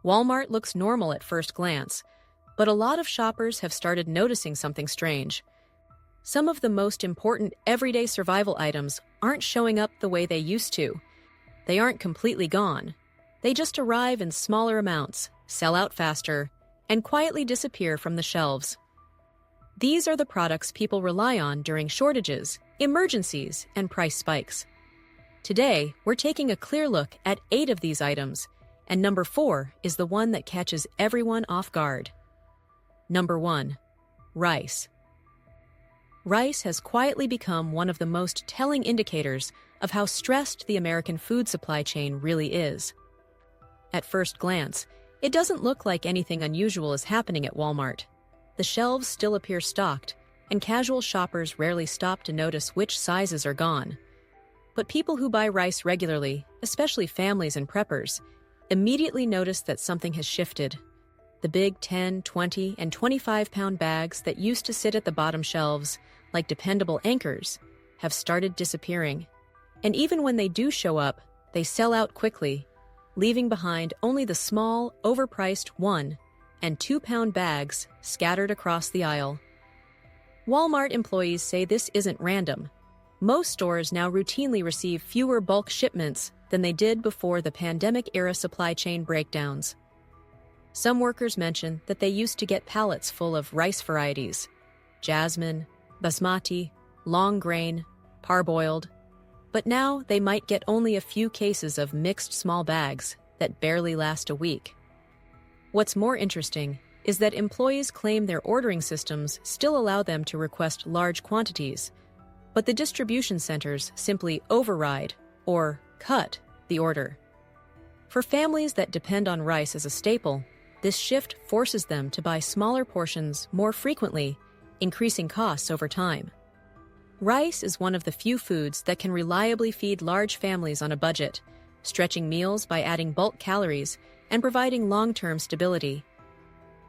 Walmart looks normal at first glance, but a lot of shoppers have started noticing something strange. Some of the most important everyday survival items aren't showing up the way they used to. They aren't completely gone. They just arrive in smaller amounts, sell out faster, and quietly disappear from the shelves. These are the products people rely on during shortages, emergencies, and price spikes. Today, we're taking a clear look at 8 of these items, and number 4 is the one that catches everyone off guard. Number 1. Rice. Rice has quietly become one of the most telling indicators of how stressed the American food supply chain really is. At first glance, it doesn't look like anything unusual is happening at Walmart. The shelves still appear stocked, and casual shoppers rarely stop to notice which sizes are gone. But people who buy rice regularly, especially families and preppers, immediately notice that something has shifted. The big 10, 20, and 25-pound bags that used to sit at the bottom shelves, like dependable anchors, have started disappearing. And even when they do show up, they sell out quickly, leaving behind only the small, overpriced 1- and 2-pound bags scattered across the aisle. Walmart employees say this isn't random. Most stores now routinely receive fewer bulk shipments than they did before the pandemic-era supply chain breakdowns. Some workers mention that they used to get pallets full of rice varieties: jasmine, basmati, long grain, parboiled. But now they might get only a few cases of mixed small bags that barely last a week. What's more interesting is that employees claim their ordering systems still allow them to request large quantities, but the distribution centers simply override or cut the order. For families that depend on rice as a staple, this shift forces them to buy smaller portions more frequently, increasing costs over time. Rice is one of the few foods that can reliably feed large families on a budget, stretching meals by adding bulk calories and providing long-term stability.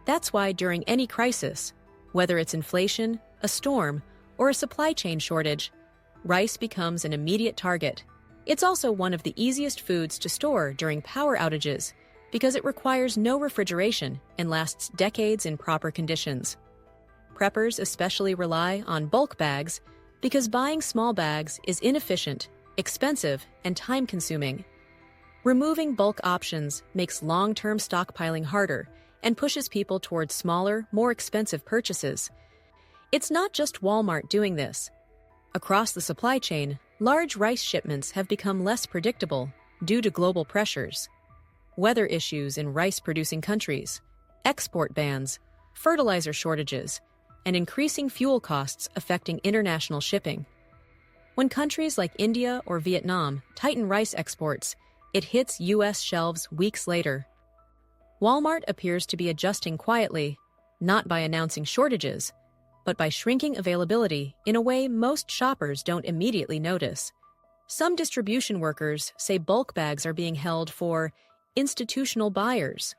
That's why during any crisis, whether it's inflation, a storm, or a supply chain shortage, rice becomes an immediate target. It's also one of the easiest foods to store during power outages because it requires no refrigeration and lasts decades in proper conditions. Preppers especially rely on bulk bags because buying small bags is inefficient, expensive, and time-consuming. Removing bulk options makes long-term stockpiling harder and pushes people towards smaller, more expensive purchases. It's not just Walmart doing this. Across the supply chain, large rice shipments have become less predictable due to global pressures. Weather issues in rice-producing countries, export bans, fertilizer shortages, and increasing fuel costs affecting international shipping. When countries like India or Vietnam tighten rice exports, it hits U.S. shelves weeks later. Walmart appears to be adjusting quietly, not by announcing shortages, but by shrinking availability in a way most shoppers don't immediately notice. Some distribution workers say bulk bags are being held for institutional buyers,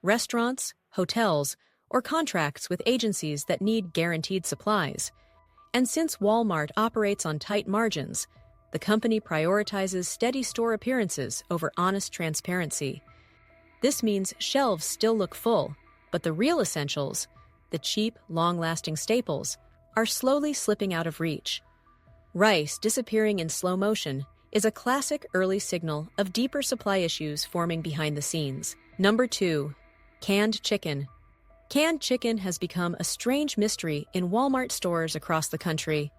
restaurants, hotels, or contracts with agencies that need guaranteed supplies. And since Walmart operates on tight margins, the company prioritizes steady store appearances over honest transparency. This means shelves still look full, but the real essentials, the cheap, long-lasting staples, are slowly slipping out of reach. Rice disappearing in slow motion is a classic early signal of deeper supply issues forming behind the scenes. Number 2. Canned chicken. Canned chicken has become a strange mystery in Walmart stores across the country.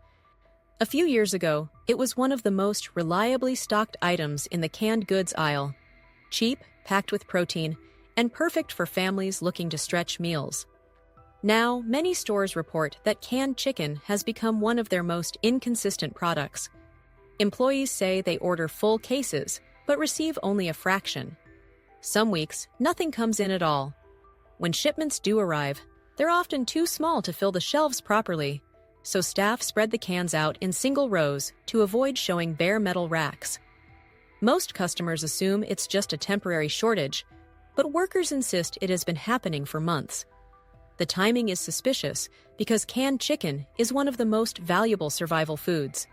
A few years ago, it was one of the most reliably stocked items in the canned goods aisle. Cheap, packed with protein, and perfect for families looking to stretch meals. Now, many stores report that canned chicken has become one of their most inconsistent products. Employees say they order full cases, but receive only a fraction. Some weeks, nothing comes in at all. When shipments do arrive, they're often too small to fill the shelves properly, so staff spread the cans out in single rows to avoid showing bare metal racks. Most customers assume it's just a temporary shortage, but workers insist it has been happening for months. The timing is suspicious because canned chicken is one of the most valuable survival foods.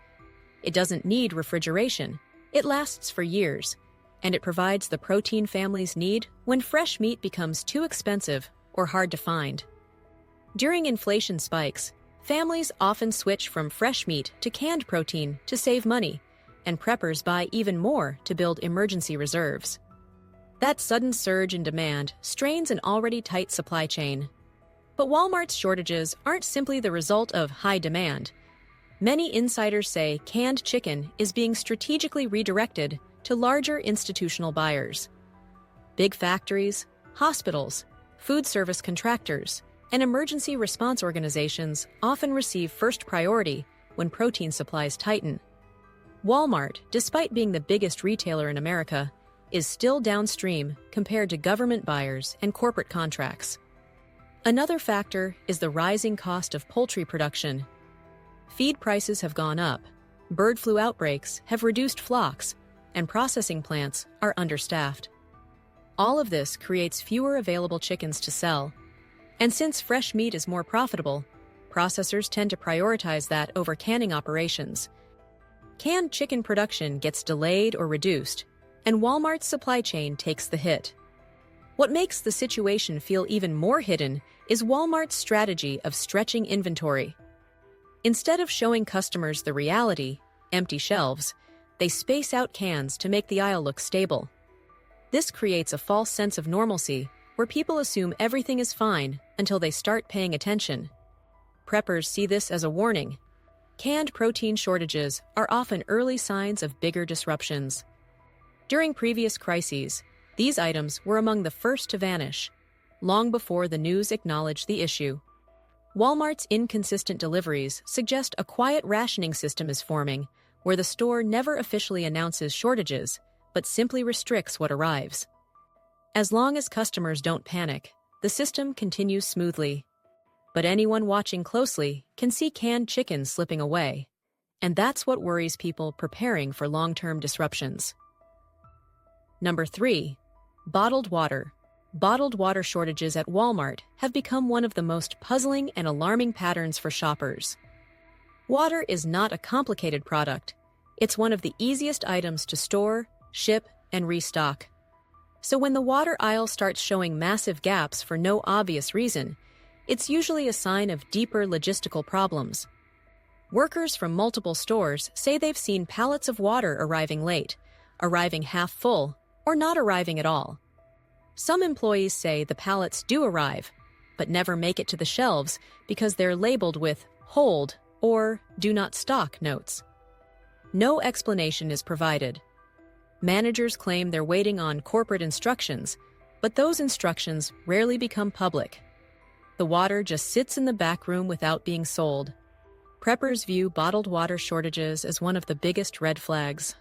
It doesn't need refrigeration. It lasts for years, and it provides the protein families need when fresh meat becomes too expensive or hard to find. During inflation spikes, families often switch from fresh meat to canned protein to save money, and preppers buy even more to build emergency reserves. That sudden surge in demand strains an already tight supply chain. But Walmart's shortages aren't simply the result of high demand. Many insiders say canned chicken is being strategically redirected to larger institutional buyers. Big factories, hospitals, food service contractors, and emergency response organizations often receive first priority when protein supplies tighten. Walmart, despite being the biggest retailer in America, is still downstream compared to government buyers and corporate contracts. Another factor is the rising cost of poultry production. Feed prices have gone up, bird flu outbreaks have reduced flocks, and processing plants are understaffed. All of this creates fewer available chickens to sell. And since fresh meat is more profitable, processors tend to prioritize that over canning operations. Canned chicken production gets delayed or reduced, and Walmart's supply chain takes the hit. What makes the situation feel even more hidden is Walmart's strategy of stretching inventory. Instead of showing customers the reality, empty shelves, they space out cans to make the aisle look stable. This creates a false sense of normalcy where people assume everything is fine until they start paying attention. Preppers see this as a warning. Canned protein shortages are often early signs of bigger disruptions. During previous crises, these items were among the first to vanish, long before the news acknowledged the issue. Walmart's inconsistent deliveries suggest a quiet rationing system is forming, where the store never officially announces shortages, but simply restricts what arrives. As long as customers don't panic, the system continues smoothly. But anyone watching closely can see canned chicken slipping away, and that's what worries people preparing for long-term disruptions. Number 3. Bottled water. Bottled water shortages at Walmart have become one of the most puzzling and alarming patterns for shoppers. Water is not a complicated product. It's one of the easiest items to store, ship, and restock. So when the water aisle starts showing massive gaps for no obvious reason, it's usually a sign of deeper logistical problems. Workers from multiple stores say they've seen pallets of water arriving late, arriving half full, or not arriving at all. Some employees say the pallets do arrive, but never make it to the shelves because they're labeled with "hold" or "do not stock" notes. No explanation is provided. Managers claim they're waiting on corporate instructions, but those instructions rarely become public. The water just sits in the back room without being sold. Preppers view bottled water shortages as one of the biggest red flags.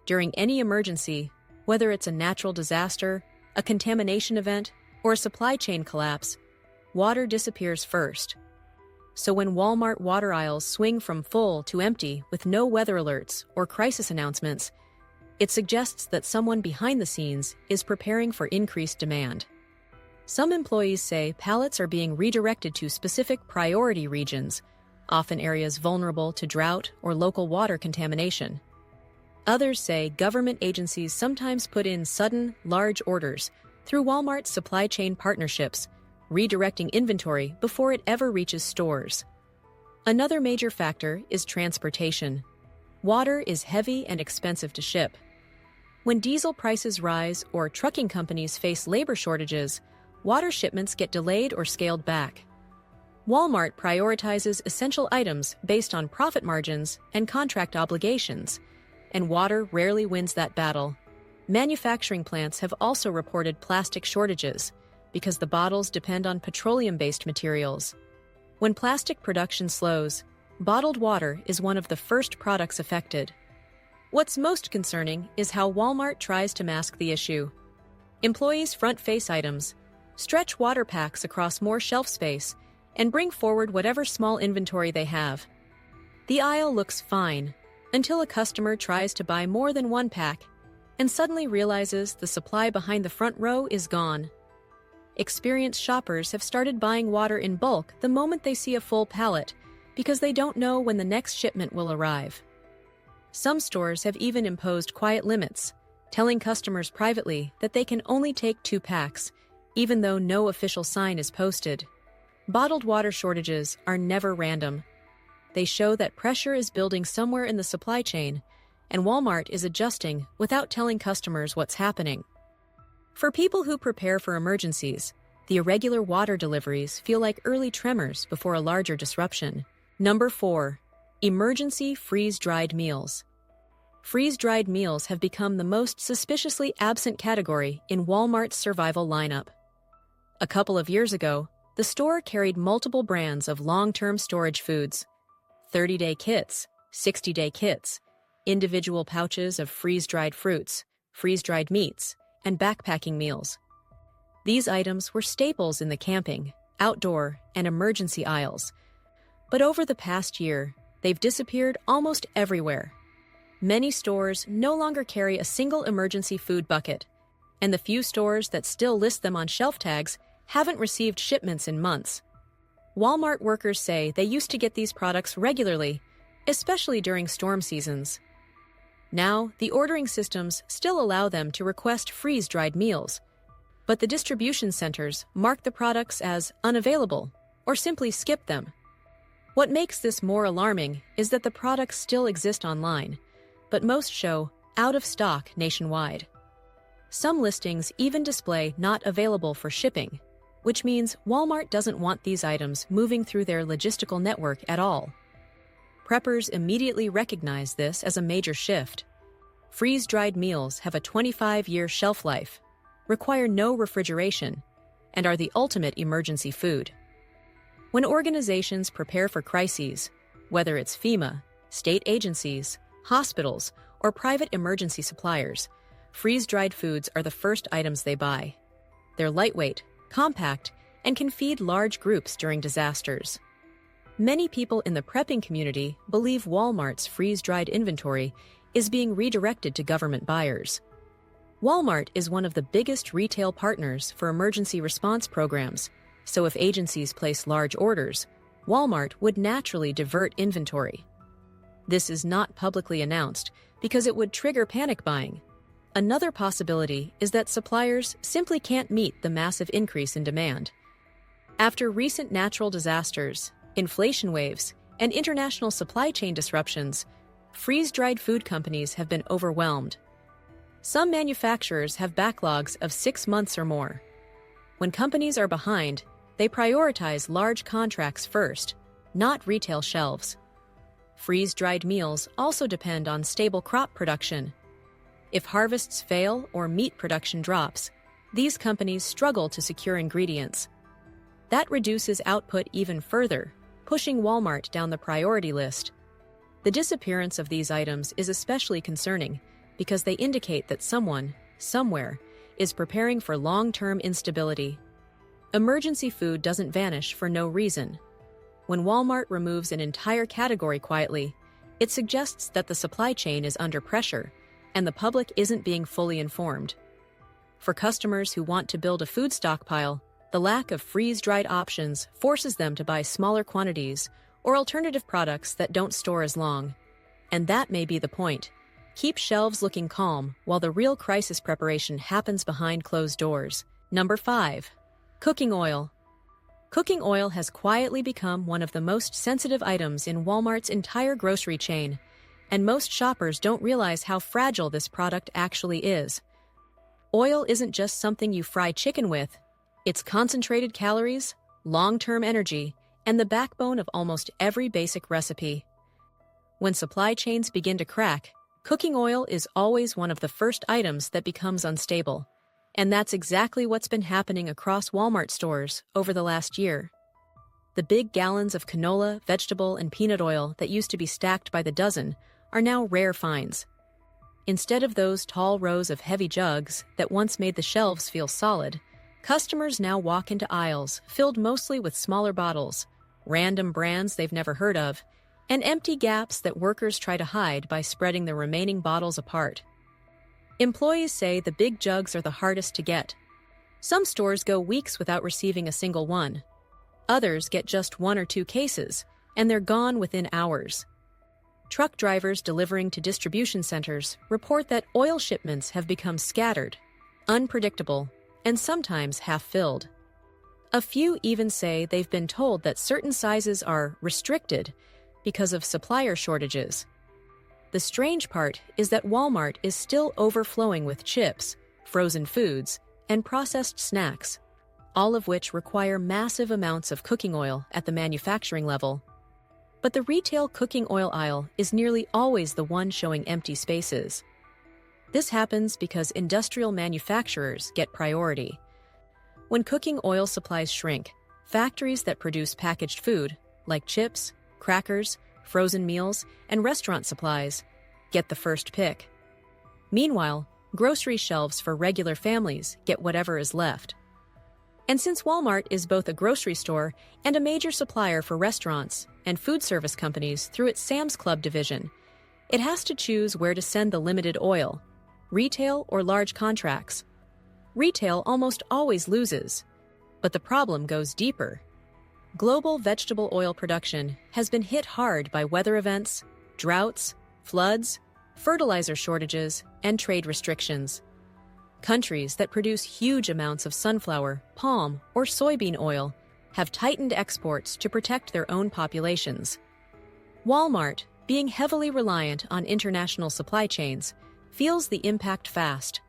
During any emergency, whether it's a natural disaster, a contamination event, or a supply chain collapse, water disappears first. So when Walmart water aisles swing from full to empty with no weather alerts or crisis announcements, it suggests that someone behind the scenes is preparing for increased demand. Some employees say pallets are being redirected to specific priority regions, often areas vulnerable to drought or local water contamination. Others say government agencies sometimes put in sudden, large orders through Walmart's supply chain partnerships, redirecting inventory before it ever reaches stores. Another major factor is transportation. Water is heavy and expensive to ship. When diesel prices rise or trucking companies face labor shortages, water shipments get delayed or scaled back. Walmart prioritizes essential items based on profit margins and contract obligations, and water rarely wins that battle. Manufacturing plants have also reported plastic shortages because the bottles depend on petroleum-based materials. When plastic production slows, bottled water is one of the first products affected. What's most concerning is how Walmart tries to mask the issue. Employees front-face items, stretch water packs across more shelf space, and bring forward whatever small inventory they have. The aisle looks fine until a customer tries to buy more than one pack and suddenly realizes the supply behind the front row is gone. Experienced shoppers have started buying water in bulk the moment they see a full pallet because they don't know when the next shipment will arrive. Some stores have even imposed quiet limits, telling customers privately that they can only take 2 packs, even though no official sign is posted. Bottled water shortages are never random. They show that pressure is building somewhere in the supply chain, and Walmart is adjusting without telling customers what's happening. For people who prepare for emergencies, the irregular water deliveries feel like early tremors before a larger disruption. Number 4. Emergency freeze-dried meals. Freeze-dried meals have become the most suspiciously absent category in Walmart's survival lineup. A couple of years ago, the store carried multiple brands of long-term storage foods: 30-day kits, 60-day kits, individual pouches of freeze-dried fruits, freeze-dried meats, and backpacking meals. These items were staples in the camping, outdoor, and emergency aisles. But over the past year, they've disappeared almost everywhere. Many stores no longer carry a single emergency food bucket, and the few stores that still list them on shelf tags haven't received shipments in months. Walmart workers say they used to get these products regularly, especially during storm seasons. Now, the ordering systems still allow them to request freeze-dried meals, but the distribution centers mark the products as unavailable or simply skip them. What makes this more alarming is that the products still exist online, but most show out of stock nationwide. Some listings even display not available for shipping, which means Walmart doesn't want these items moving through their logistical network at all. Preppers immediately recognize this as a major shift. Freeze-dried meals have a 25-year shelf life, require no refrigeration, and are the ultimate emergency food. When organizations prepare for crises, whether it's FEMA, state agencies, hospitals, or private emergency suppliers, freeze-dried foods are the first items they buy. They're lightweight, compact, and can feed large groups during disasters. Many people in the prepping community believe Walmart's freeze-dried inventory is being redirected to government buyers. Walmart is one of the biggest retail partners for emergency response programs, so if agencies place large orders, Walmart would naturally divert inventory. This is not publicly announced because it would trigger panic buying. Another possibility is that suppliers simply can't meet the massive increase in demand. After recent natural disasters, inflation waves, and international supply chain disruptions, freeze-dried food companies have been overwhelmed. Some manufacturers have backlogs of 6 months or more. When companies are behind, they prioritize large contracts first, not retail shelves. Freeze-dried meals also depend on stable crop production. If harvests fail or meat production drops, these companies struggle to secure ingredients. That reduces output even further, pushing Walmart down the priority list. The disappearance of these items is especially concerning because they indicate that someone, somewhere, is preparing for long-term instability. Emergency food doesn't vanish for no reason. When Walmart removes an entire category quietly, it suggests that the supply chain is under pressure and the public isn't being fully informed. For customers who want to build a food stockpile, the lack of freeze-dried options forces them to buy smaller quantities or alternative products that don't store as long. And that may be the point. Keep shelves looking calm while the real crisis preparation happens behind closed doors. Number 5. Cooking oil. Cooking oil has quietly become one of the most sensitive items in Walmart's entire grocery chain, and most shoppers don't realize how fragile this product actually is. Oil isn't just something you fry chicken with. It's concentrated calories, long-term energy, and the backbone of almost every basic recipe. When supply chains begin to crack, cooking oil is always one of the first items that becomes unstable. And that's exactly what's been happening across Walmart stores over the last year. The big gallons of canola, vegetable, and peanut oil that used to be stacked by the dozen are now rare finds. Instead of those tall rows of heavy jugs that once made the shelves feel solid, customers now walk into aisles filled mostly with smaller bottles, random brands they've never heard of, and empty gaps that workers try to hide by spreading the remaining bottles apart. Employees say the big jugs are the hardest to get. Some stores go weeks without receiving a single one. Others get just 1 or 2 cases, and they're gone within hours. Truck drivers delivering to distribution centers report that oil shipments have become scattered, unpredictable, and sometimes half-filled. A few even say they've been told that certain sizes are restricted because of supplier shortages. The strange part is that Walmart is still overflowing with chips, frozen foods, and processed snacks, all of which require massive amounts of cooking oil at the manufacturing level. But the retail cooking oil aisle is nearly always the one showing empty spaces. This happens because industrial manufacturers get priority. When cooking oil supplies shrink, factories that produce packaged food, like chips, crackers, frozen meals, and restaurant supplies, get the first pick. Meanwhile, grocery shelves for regular families get whatever is left. And since Walmart is both a grocery store and a major supplier for restaurants and food service companies through its Sam's Club division, it has to choose where to send the limited oil, retail or large contracts. Retail almost always loses, but the problem goes deeper. Global vegetable oil production has been hit hard by weather events, droughts, floods, fertilizer shortages, and trade restrictions. Countries that produce huge amounts of sunflower, palm, or soybean oil have tightened exports to protect their own populations. Walmart, being heavily reliant on international supply chains, feels the impact fast.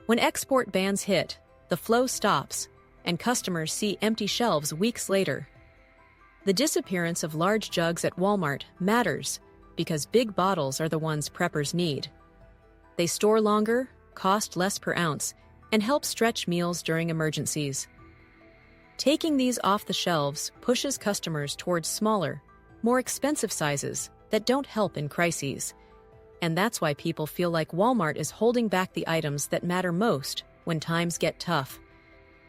When export bans hit, the flow stops, and customers see empty shelves weeks later. The disappearance of large jugs at Walmart matters because big bottles are the ones preppers need. They store longer, cost less per ounce, and help stretch meals during emergencies. Taking these off the shelves pushes customers towards smaller, more expensive sizes that don't help in crises. And that's why people feel like Walmart is holding back the items that matter most when times get tough.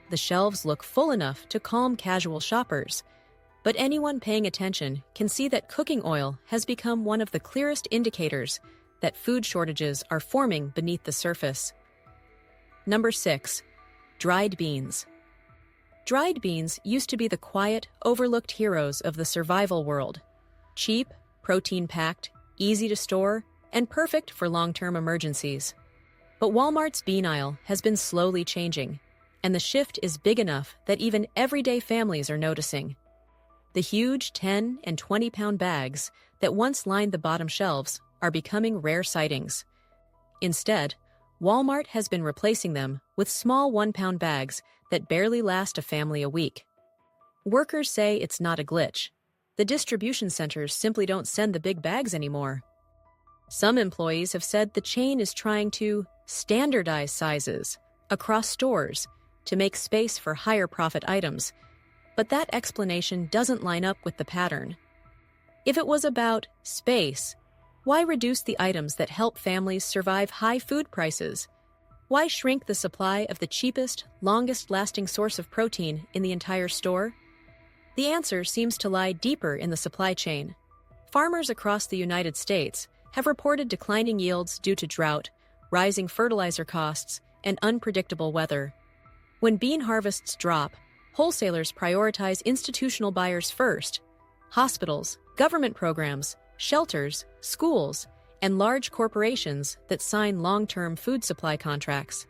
The shelves look full enough to calm casual shoppers, but anyone paying attention can see that cooking oil has become one of the clearest indicators that food shortages are forming beneath the surface. Number 6. Dried beans. Dried beans used to be the quiet, overlooked heroes of the survival world. Cheap, protein-packed, easy to store, and perfect for long-term emergencies. But Walmart's bean aisle has been slowly changing, and the shift is big enough that even everyday families are noticing. The huge 10 and 20-pound bags that once lined the bottom shelves are becoming rare sightings. Instead, Walmart has been replacing them with small 1-pound bags that barely last a family a week. Workers say it's not a glitch. The distribution centers simply don't send the big bags anymore. Some employees have said the chain is trying to standardize sizes across stores to make space for higher profit items, but that explanation doesn't line up with the pattern. If it was about space, why reduce the items that help families survive high food prices? Why shrink the supply of the cheapest, longest-lasting source of protein in the entire store? The answer seems to lie deeper in the supply chain. Farmers across the United States have reported declining yields due to drought, rising fertilizer costs, and unpredictable weather. When bean harvests drop, wholesalers prioritize institutional buyers first. Hospitals, government programs, shelters, schools, and large corporations that sign long-term food supply contracts.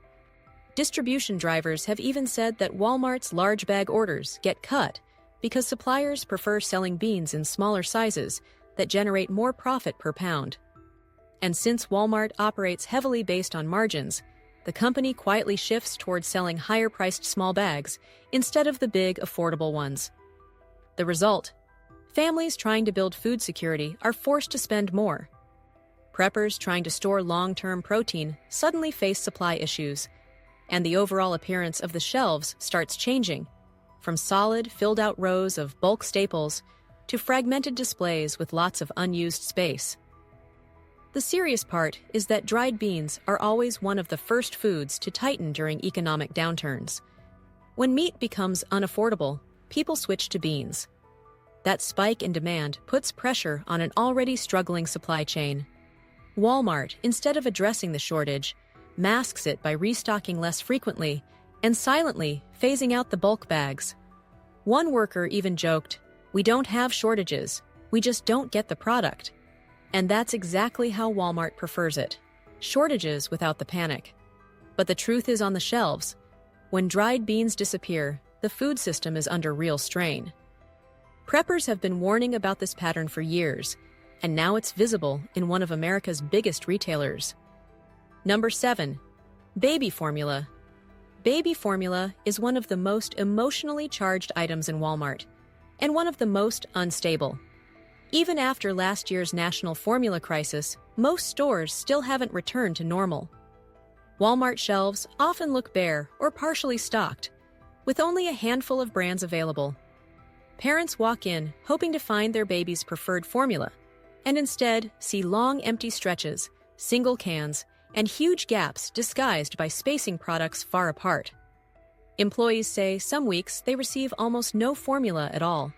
Distribution drivers have even said that Walmart's large bag orders get cut because suppliers prefer selling beans in smaller sizes that generate more profit per pound. And since Walmart operates heavily based on margins, the company quietly shifts towards selling higher-priced small bags instead of the big, affordable ones. The result? Families trying to build food security are forced to spend more. Preppers trying to store long-term protein suddenly face supply issues, and the overall appearance of the shelves starts changing, from solid, filled-out rows of bulk staples to fragmented displays with lots of unused space. The serious part is that dried beans are always one of the first foods to tighten during economic downturns. When meat becomes unaffordable, people switch to beans. That spike in demand puts pressure on an already struggling supply chain. Walmart, instead of addressing the shortage, masks it by restocking less frequently and silently phasing out the bulk bags. One worker even joked, "We don't have shortages, we just don't get the product." And that's exactly how Walmart prefers it. Shortages without the panic. But the truth is on the shelves. When dried beans disappear, the food system is under real strain. Preppers have been warning about this pattern for years, and now it's visible in one of America's biggest retailers. Number 7. Baby formula. Baby formula is one of the most emotionally charged items in Walmart, and one of the most unstable. Even after last year's national formula crisis, most stores still haven't returned to normal. Walmart shelves often look bare or partially stocked, with only a handful of brands available. Parents walk in hoping to find their baby's preferred formula, and instead see long empty stretches, single cans, and huge gaps disguised by spacing products far apart. Employees say some weeks they receive almost no formula at all.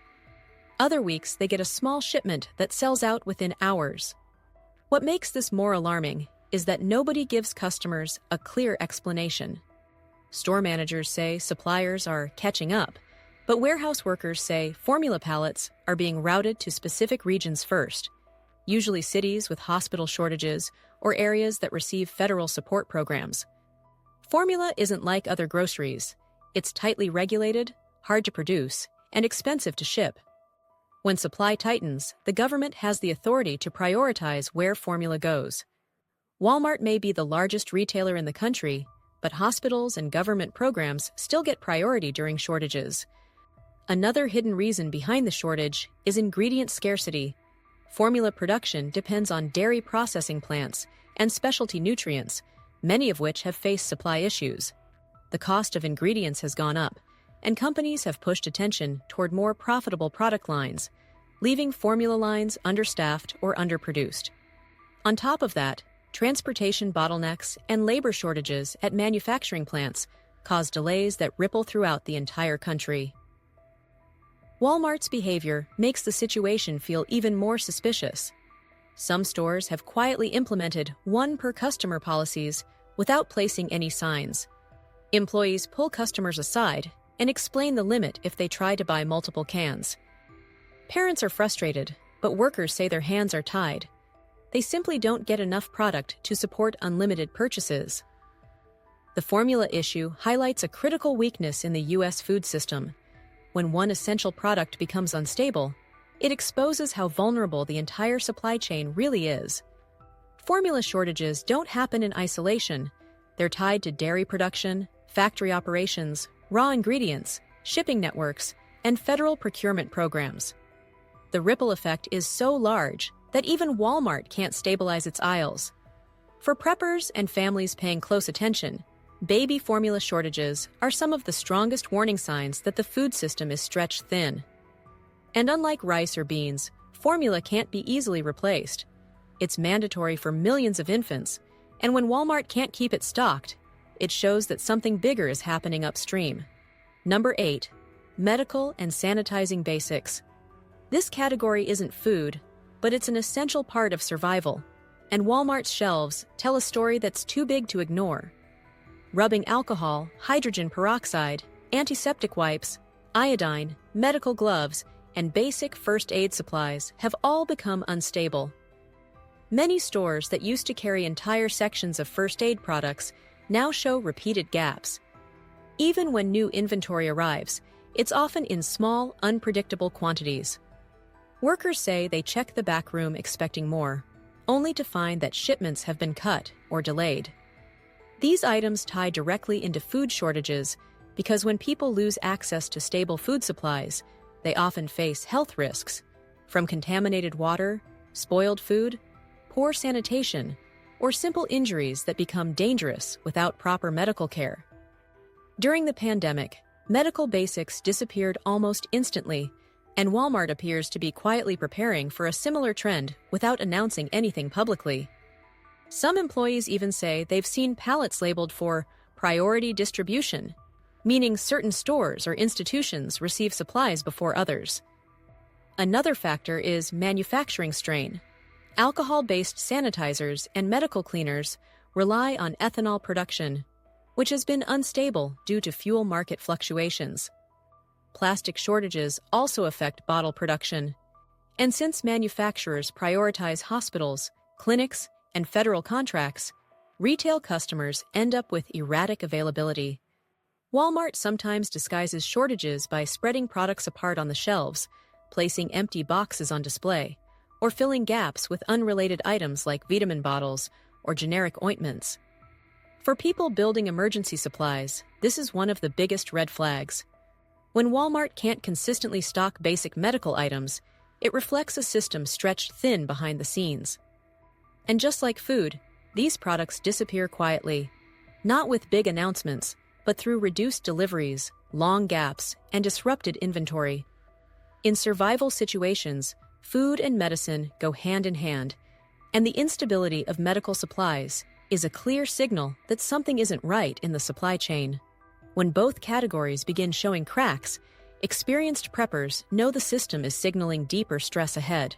Other weeks they get a small shipment that sells out within hours. What makes this more alarming is that nobody gives customers a clear explanation. Store managers say suppliers are catching up, but warehouse workers say formula pallets are being routed to specific regions first, usually cities with hospital shortages or areas that receive federal support programs. Formula isn't like other groceries. It's tightly regulated, hard to produce, and expensive to ship. When supply tightens, the government has the authority to prioritize where formula goes. Walmart may be the largest retailer in the country, but hospitals and government programs still get priority during shortages. Another hidden reason behind the shortage is ingredient scarcity. Formula production depends on dairy processing plants and specialty nutrients, many of which have faced supply issues. The cost of ingredients has gone up, and companies have pushed attention toward more profitable product lines, leaving formula lines understaffed or underproduced. On top of that, transportation bottlenecks and labor shortages at manufacturing plants cause delays that ripple throughout the entire country. Walmart's behavior makes the situation feel even more suspicious. Some stores have quietly implemented one-per-customer policies without placing any signs. Employees pull customers aside and explain the limit if they try to buy multiple cans. Parents are frustrated, but workers say their hands are tied. They simply don't get enough product to support unlimited purchases. The formula issue highlights a critical weakness in the U.S. food system. When one essential product becomes unstable, it exposes how vulnerable the entire supply chain really is. Formula shortages don't happen in isolation. They're tied to dairy production, factory operations, raw ingredients, shipping networks, and federal procurement programs. The ripple effect is so large that even Walmart can't stabilize its aisles. For preppers and families paying close attention, baby formula shortages are some of the strongest warning signs that the food system is stretched thin. And unlike rice or beans, formula can't be easily replaced. It's mandatory for millions of infants, and when Walmart can't keep it stocked, it shows that something bigger is happening upstream. Number 8. Medical and sanitizing basics. This category isn't food, but it's an essential part of survival, and Walmart's shelves tell a story that's too big to ignore. Rubbing alcohol, hydrogen peroxide, antiseptic wipes, iodine, medical gloves, and basic first aid supplies have all become unstable. Many stores that used to carry entire sections of first aid products now show repeated gaps. Even when new inventory arrives, it's often in small, unpredictable quantities. Workers say they check the back room expecting more, only to find that shipments have been cut or delayed. These items tie directly into food shortages because when people lose access to stable food supplies, they often face health risks, from contaminated water, spoiled food, poor sanitation, or simple injuries that become dangerous without proper medical care. During the pandemic, medical basics disappeared almost instantly, and Walmart appears to be quietly preparing for a similar trend without announcing anything publicly. Some employees even say they've seen pallets labeled for priority distribution, meaning certain stores or institutions receive supplies before others. Another factor is manufacturing strain. Alcohol-based sanitizers and medical cleaners rely on ethanol production, which has been unstable due to fuel market fluctuations. Plastic shortages also affect bottle production, And since manufacturers prioritize hospitals, clinics, and federal contracts, retail customers end up with erratic availability. Walmart sometimes disguises shortages by spreading products apart on the shelves, placing empty boxes on display, or filling gaps with unrelated items like vitamin bottles or generic ointments. For people building emergency supplies, this is one of the biggest red flags. When Walmart can't consistently stock basic medical items, it reflects a system stretched thin behind the scenes. And just like food, these products disappear quietly, not with big announcements, but through reduced deliveries, long gaps, and disrupted inventory. In survival situations, food and medicine go hand in hand, and the instability of medical supplies is a clear signal that something isn't right in the supply chain. When both categories begin showing cracks, experienced preppers know the system is signaling deeper stress ahead.